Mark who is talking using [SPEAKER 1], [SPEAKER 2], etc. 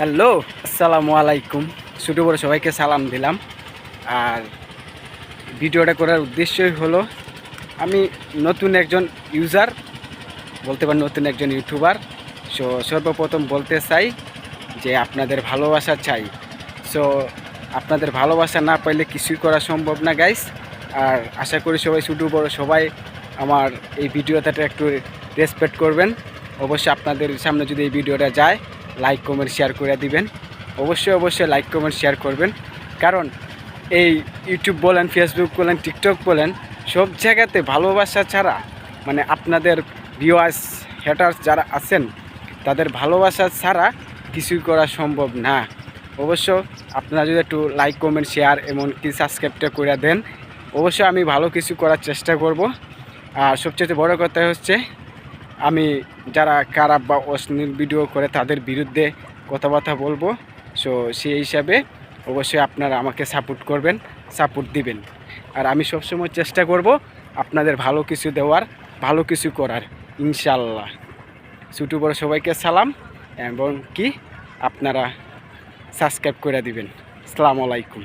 [SPEAKER 1] Hello, আসসালামু আলাইকুম। ছোটো বড় সবাইকে সালাম দিলাম। আর ভিডিওটা করার উদ্দেশ্যই হলো আমি নতুন একজন ইউজার, বলতে পারেন নতুন একজন ইউটিউবার। সর্বপ্রথম বলতে চাই যে আপনাদের ভালোবাসা চাই। সো আপনাদের ভালোবাসা না পাইলে কিছুই করা সম্ভব না গাইস। আর আশা করি সবাই ছোটো বড় সবাই আমার এই ভিডিওটা একটু রেসপেক্ট করবেন। অবশ্যই আপনাদের সামনে যদি এই ভিডিওটা যায়, লাইক কমেন্ট শেয়ার করে দিবেন। অবশ্যই লাইক কমেন্ট শেয়ার করবেন, কারণ এই ইউটিউব বলেন, ফেসবুক বলেন, টিকটক বলেন, সব জায়গাতে ভালোবাসা ছাড়া মানে আপনাদের ভিউয়ার্স হেটার্স যারা আছেন তাদের ভালোবাসা ছাড়া কিছুই করা সম্ভব না। অবশ্য আপনারা যদি একটু লাইক কমেন্ট শেয়ার এমনকি সাবস্ক্রাইবটা করে দেন, অবশ্যই আমি ভালো কিছু করার চেষ্টা করব। আর সবচেয়ে বড় কথা হচ্ছে আমি যারা খারাপ বা অশ্লীল ভিডিও করে তাদের বিরুদ্ধে কথাবার্তা বলবো। সেই হিসাবে অবশ্যই আপনারা আমাকে সাপোর্ট করবেন, সাপোর্ট দিবেন। আর আমি সবসময় চেষ্টা করব আপনাদের ভালো কিছু দেওয়ার, ভালো কিছু করার, ইনশাল্লাহ। ছোটো বড় সবাইকে সালাম, এবং কি আপনারা সাবস্ক্রাইব করে দিবেন। আসসালামু আলাইকুম।